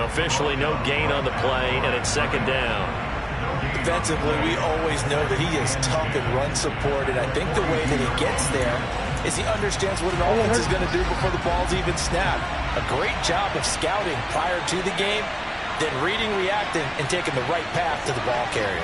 Officially no gain on the play, and it's second down. Defensively, we always know that he is tough in run support, and I think the way that he gets there is he understands what an offense is going to do before the ball's even snapped. A great job of scouting prior to the game, then reading, reacting, and taking the right path to the ball carrier.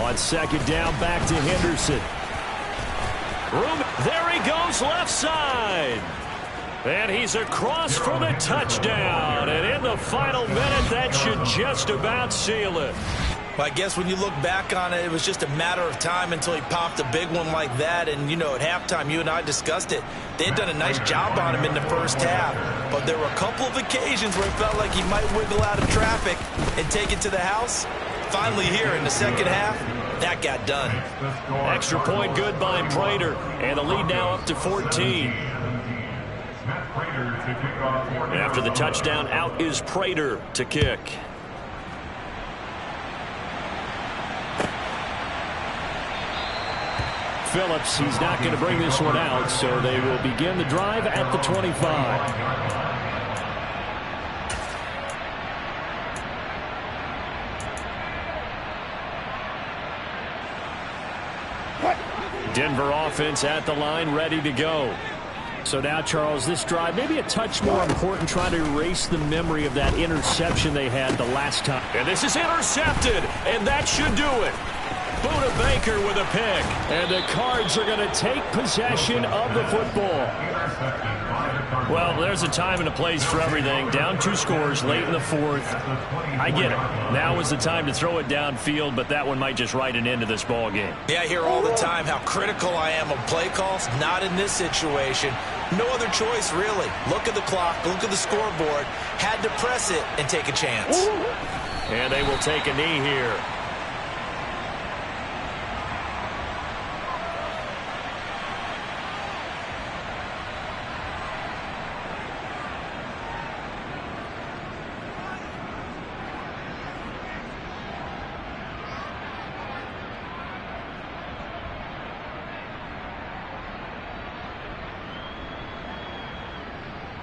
On second down, back to Henderson. Room. There he goes, left side. And he's across for the touchdown. And in the final minute, that should just about seal it. Well, I guess when you look back on it, it was just a matter of time until he popped a big one like that. And, you know, at halftime, you and I discussed it. They had done a nice job on him in the first half. But there were a couple of occasions where it felt like he might wiggle out of traffic and take it to the house. Finally here in the second half, that got done. Extra point good by Prater. And the lead now up to 14. After the touchdown, out is Prater to kick. Phillips, he's not going to bring this one out, so they will begin the drive at the 25. Denver offense at the line, ready to go. So now, Charles, this drive maybe a touch more important, trying to erase the memory of that interception they had the last time. And this is intercepted, and that should do it. Buda Baker with a pick. And the Cards are going to take possession of the football. Well, there's a time and a place for everything. Down 2 scores late in the fourth. I get it. Now is the time to throw it downfield, but that one might just write an end to this ball game. Yeah, I hear all the time how critical I am of play calls. Not in this situation. No other choice, really. Look at the clock. Look at the scoreboard. Had to press it and take a chance. And they will take a knee here.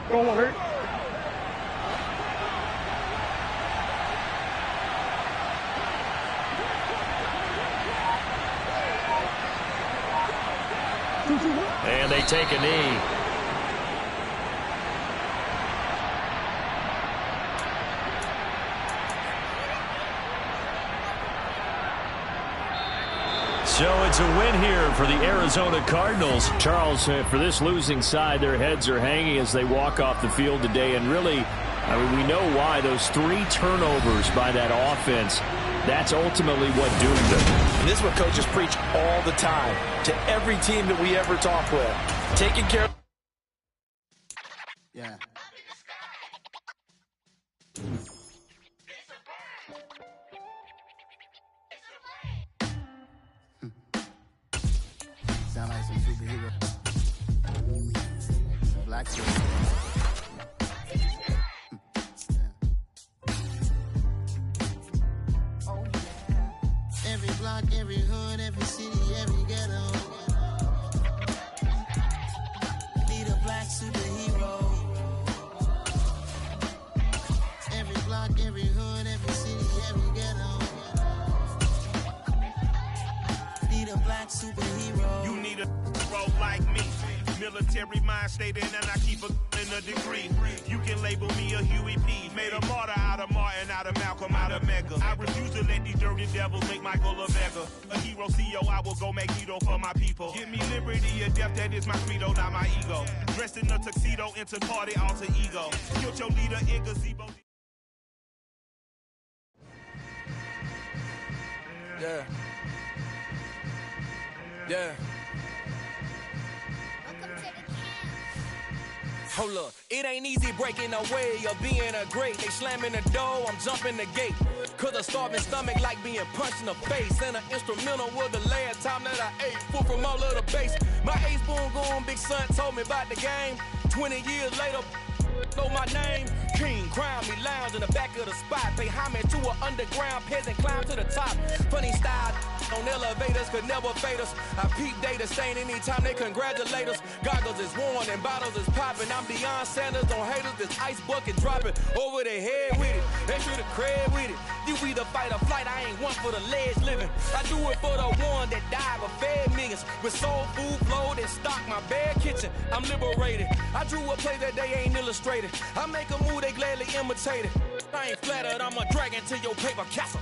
Don't hurt. And they take a knee. So it's a win here for the Arizona Cardinals. Charles, for this losing side, their heads are hanging as they walk off the field today. And really, I mean, we know why. Those 3 turnovers by that offense, that's ultimately what doomed them. And this is what coaches preach all the time to every team that we ever talk with. Taking care of... Yeah. Sound like some superhero. Some black superhero. Oh yeah. Every block, every hood, every city, every ghetto. Need a black superhero. Every block, every hood, every city, every ghetto. Need a black superhero. You need a hero like me. Military mind stated, and I keep a in a degree. You can label me a Huey P. Made a martyr out of Martin, out of Malcolm, out of Mega. I refuse to let these dirty devils make Michael a beggar. A hero CEO, I will go Magneto for my people. Give me liberty or death, that is my credo, not my ego. Dressed in a tuxedo, into party, alter ego. Killed your leader in gazebo. Yeah. Yeah. Hold up, it ain't easy breaking away or being a great. They slamming the door, I'm jumping the gate. Cause a starving stomach like being punched in the face. And an instrumental was the last time that I ate. Food from all of the base. My ace boom going big son told me about the game. 20 years later, know my name. King, crown me, lounge in the back of the spot. Pay homage to an underground peasant, climb to the top. Funny style on elevators could never fade us. I peep data stain anytime they congratulate us. Goggles is worn and bottles is popping. I'm Deion Sanders on haters, this ice bucket dropping over their head with it. They should have cred with it. You either fight or flight, I ain't one for the ledge living. I do it for the one that died but fed millions. With soul food flowed and stock my bare kitchen. I'm liberated. I drew a play that they ain't illustrated. I make a move, they gladly imitate it. I ain't flattered, I'm a dragon to your paper castle.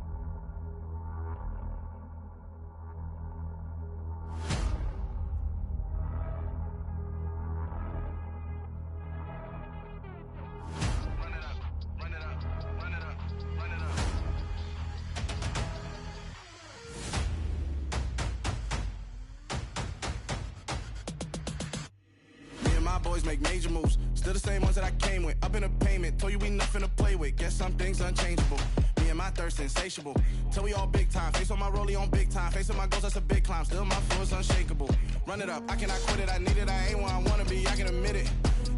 boys make major moves. Still the same ones that I came with. Up in the payment, told you we nothing to play with. Guess some things unchangeable. Me and my thirst insatiable. Till we all big time. Face on my rollie on big time. Facing my goals, that's a big climb. Still my flow is unshakable. Run it up, I cannot quit it. I need it, I ain't where I wanna be, I can admit it.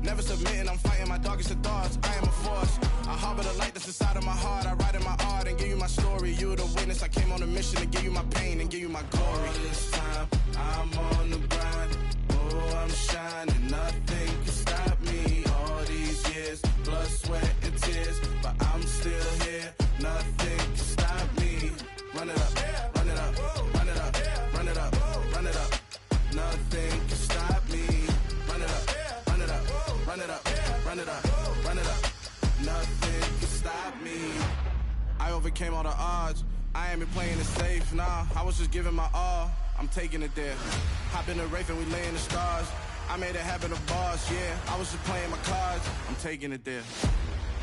Never submitting, I'm fighting my darkest of thoughts. I am a force. I harbor the light that's inside of my heart. I write in my art and give you my story. You the witness, I came on a mission to give you my pain and give you my glory. All this time, I'm on the grind. Oh, I'm shining, nothing can stop me. All these years, blood, sweat, and tears, but I'm still here. Nothing can stop me. Run it up, run it up, run it up, run it up, run it up. Nothing can stop me. Run it up, run it up, run it up, run it up, run it up. Nothing can stop me. I overcame all the odds. I ain't been playing it safe, nah. I was just giving my all. I'm taking it there. Hop in the Wraith and we lay in the stars. I made it happen to boss, yeah. I was just playing my cards. I'm taking it there.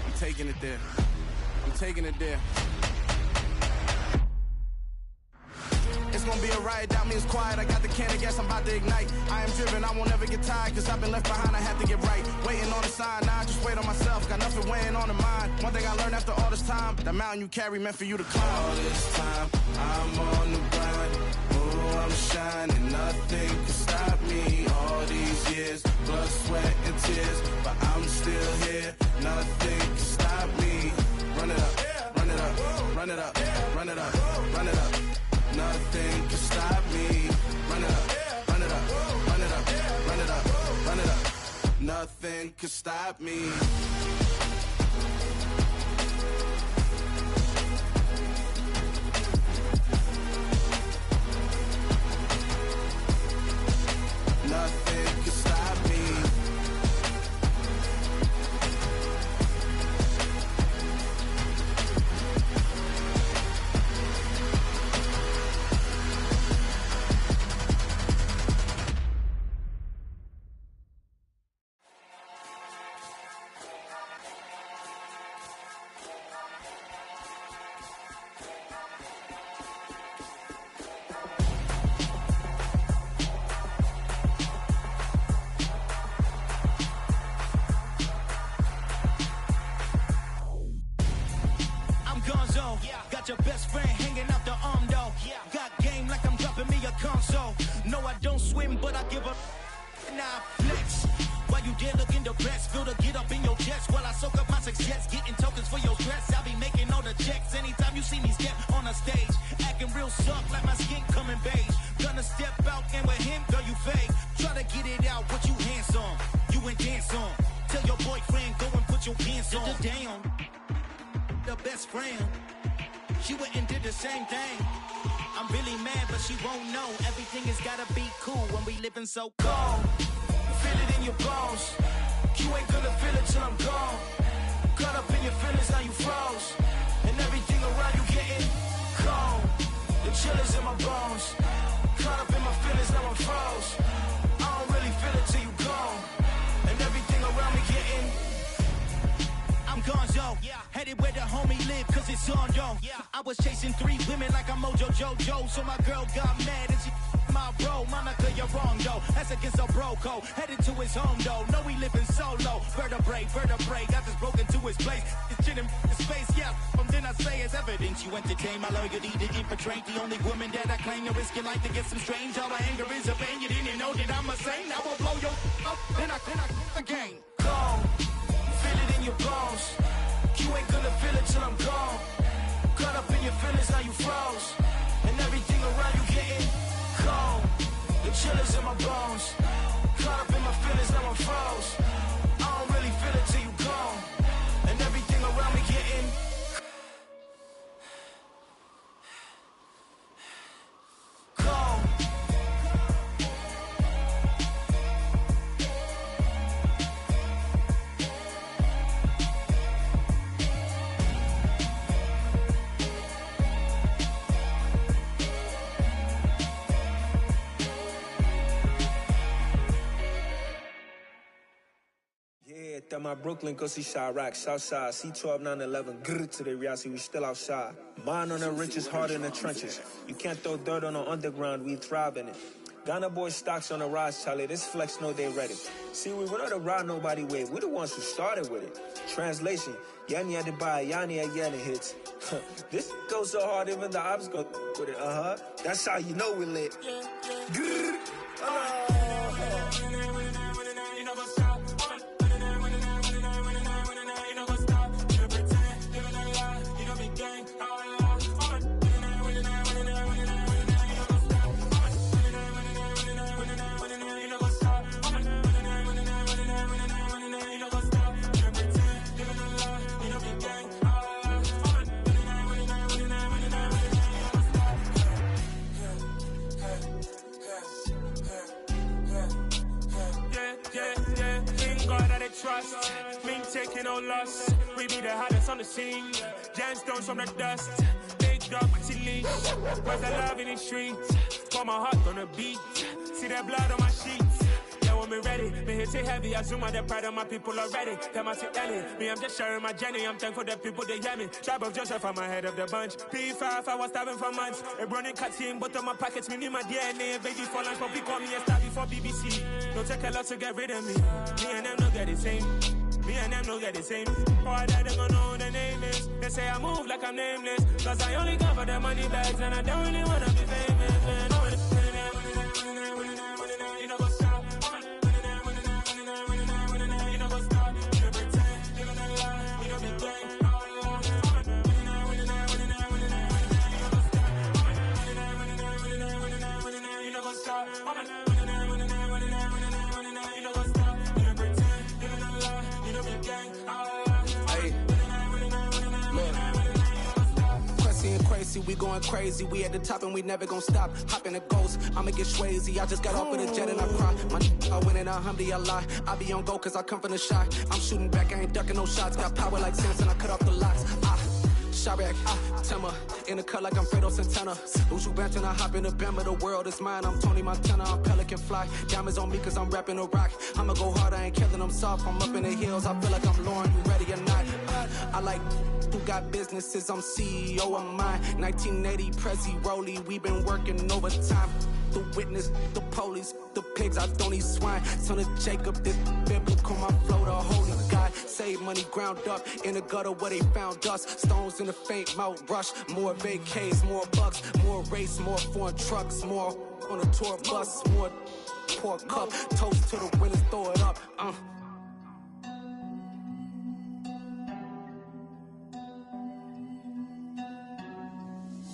I'm taking it there. I'm taking it there. It's gonna be a riot, doubt me, it's quiet. I got the can of gas, I'm about to ignite. I am driven, I won't ever get tired, cause I've been left behind, I have to get right. Waiting on the sign, now I just wait on myself. Got nothing weighing on the mind. One thing I learned after all this time, the mountain you carry meant for you to climb. All this time, I'm on the grind. Oh, I'm shining, nothing can stop me. All these years, blood, sweat, and tears, but I'm still here. Nothing can stop me. Run it up, run it up, run it up, run it up, run it up. Nothing can stop me. Run it up, run it up, run it up, run it up, run it up. Nothing can stop me. Nothing can stop me. Got your best friend hanging out the arm though. Got game like I'm dropping me a console. No, I don't swim, but I give a nah flex. While you there looking depressed, feel the get up in your chest while I soak up my success, getting tokens for your stress. I'll be making all the checks anytime you see me step on a stage, acting real suck like my skin coming beige. Gonna step out and with him, girl, you fake. Try to get it out, what you handsome, you ain't dance on. Tell your boyfriend go and put your pants on. Down, the best friend. She went and did the same thing. I'm really mad, but she won't know. Everything has gotta be cool when we living so cold. Feel it in your bones. You ain't gonna feel it till I'm gone. Caught up in your feelings, now you froze. And everything around you getting cold. The chill is in my bones. Caught up in my feelings, now I'm froze. I don't really feel it till you gone. And everything around me getting I'm gonzo, headed where the homie live, cause it's on, yo. I was chasing 3 women like I'm Mojo Jojo, so my girl got mad and she my bro. Monica, you're wrong, though. That's against a bro code. Headed to his home, though. No, we living solo. Vertebrae, got this broken to his place. It's shit in his face, yeah. From then I say it's evidence you entertain my loyalty to infiltrate. The only woman that I claim to risk your life to get some strange. All my anger is a pain. You didn't know that I'm a saint. I will blow your up, then I again. Gone. Feel it in your bones. You ain't gonna feel it till I'm gone. Caught up in your feelings, now you froze. And everything around you getting cold. The chill is in my bones. Caught up in my feelings, now I'm froze. I don't really feel it till you gone. And everything around me getting cold. At my Brooklyn, go see Chirac, Southside, C12, 911, grrr to the reality, we still outside. Mine on the riches, hard in the trenches. You can't throw dirt on the underground, we thrive in it. Ghana boy stocks on the rise, Charlie. This flex know they ready. See, we went on the ride nobody wave. We the ones who started with it. Translation, Yanni had to buy, Yanni had Yanni hits. This goes so hard, even the ops go with it. That's how you know we lit. Trust, me taking no loss. We be the hottest on the scene. Gemstones from the dust. Big dog, pretty leash. Where's the love in the streets? Got my heart on the beat. See that blood on my sheets. Yeah, when me ready, me hit it heavy. I zoom out the pride of my people already. Them I see Ellie. Me, I'm just sharing my journey. I'm thankful that people they hear me. Tribe of Joseph, I'm ahead of the bunch. P5, I was starving for months. A running cut team, but on my pockets, me need my DNA. Baby for lunch, but call me a star before BBC. Don't take a lot to get rid of me. Me and them no get the same. Me and them no get the same. All that they gonna know the name is. They say I move like I'm nameless. Cause I only cover the money bags and I don't really wanna be famous, man. You know what's up? You know what's up? You pretend, living a lie. You know be gang. You know what's up? Crazy, we going crazy. We at the top and we never gonna stop. Hop in a ghost, I'ma get swayzy. I just got off with a jet and I cry. I win in a Humvee, I lie. I be on go cause I come from the shot. I'm shooting back, I ain't ducking no shots. Got power like Samson, I cut off the locks. Shabak, Timmer, in the cut like I'm Fredo Santana. Lose you bench and I hop in the Bama, the world is mine. I'm Tony Montana, I'm Pelican Fly. Diamonds on me cause I'm rapping a rock. I'ma go hard, I ain't killing them soft. I'm up in the hills, I feel like I'm Lauren, you ready or not? I like who got businesses, I'm CEO of mine. 1980 Prezi Rolly, we been working overtime. The witness, the police, the pigs, I don't eat swine. Son of Jacob, this biblical, my flow, the holy God. Save money ground up in the gutter where they found us. Stones in the faint mouth rush. More vacays, more bucks, more race, more foreign trucks, more on a tour bus, more pour cup. Toast to the winners, throw it up.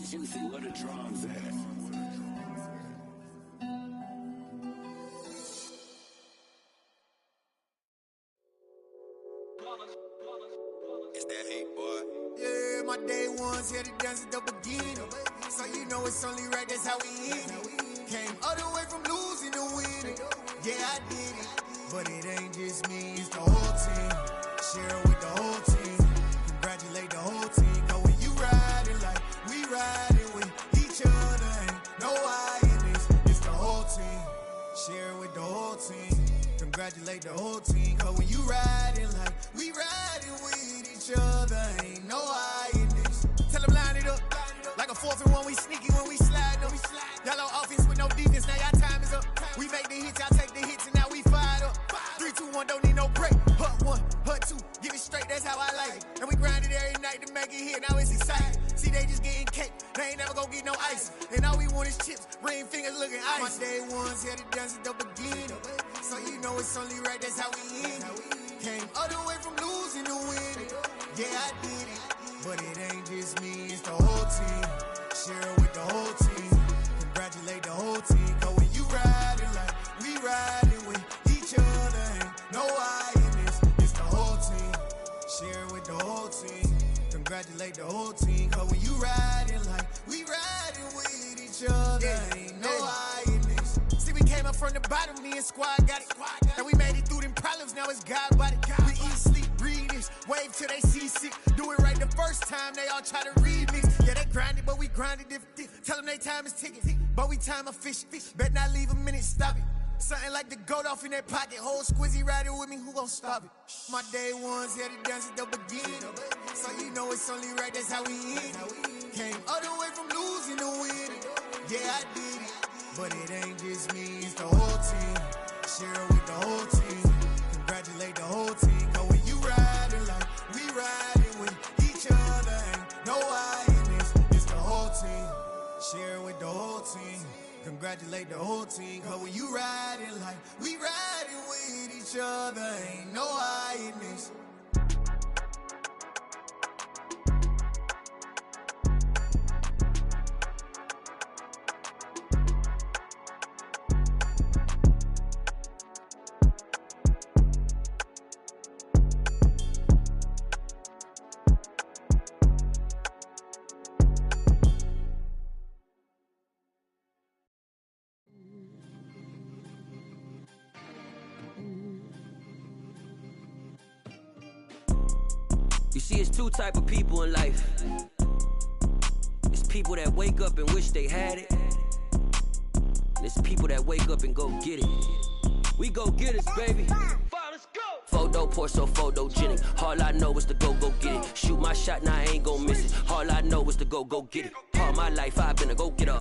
Juicy, where the drums at? It's that hate, boy. Yeah, my day ones here to dance at the beginning. So you know it's only right, that's how we end it. Came all the way from losing to winning. Yeah, I did it. But it ain't just me, it's the whole team. Share it with the whole team. Congratulate the whole team. Cause when you riding like we riding with each other, ain't no I in this. It's the whole team. Share it with the whole team. Congratulate the whole team. Cause when you riding like we riding with each other, ain't no I in this. Tell them line it up. Like a 4th and 1, we sneaky when we slide them. Yellow offense with no defense, now y'all time is up. We make the hits, y'all take the hits, and now we fired up. 3, 2, 1, don't need no break. Hut 1, hut 2, give it straight, that's how I like it. And we grind it every night to make it hit, now it's exciting. See, they just getting cake, they ain't never gonna get no ice. And all we want is chips, ring fingers looking ice. My day ones here to dance at the beginning. So you know it's only right, that's how we end it. Came all the way from losing to winning. Yeah, I did it. But it ain't just me, it's the whole team. Share it with the whole team. Congratulate the whole team. Cause when you riding like we riding with each other, ain't no I in this. It's the whole team. Share it with the whole team. Congratulate the whole team. Cause when you riding like we riding with each other, ain't no I in this. See, we came up from the bottom, me and squad got it. And we made it through them problems, now it's God body. We eat, sleep, breathe this. Wave till they see sick. Do it right the first time, they all try to remix. Yeah, they grinded, but we grinded different. Tell them they time is ticking, but we time efficient. Bet not leave a minute, stop it. Something like the goat off in that pocket. Whole squizzy riding with me, who gon' stop it? My day ones here to dance at the beginning. So you know it's only right, that's how we end it. Came all the way from losing to winning. Yeah, I did it. But it ain't just me, it's the whole team. Share it with the whole team. Congratulate the whole team. Cause when you riding like we riding with each other, ain't no I in this. It's the whole team. Share it with the whole team. Congratulate the whole team. Cause when you riding like we riding with each other, ain't no I in this. You see, it's two type of people in life. It's people that wake up and wish they had it. And it's people that wake up and go get it. We go get it, baby. Photo poor, so photogenic. All I know is to go get it. Shoot my shot, now I ain't gon' miss it. All I know is to go get it. All my life I've been a go-getter.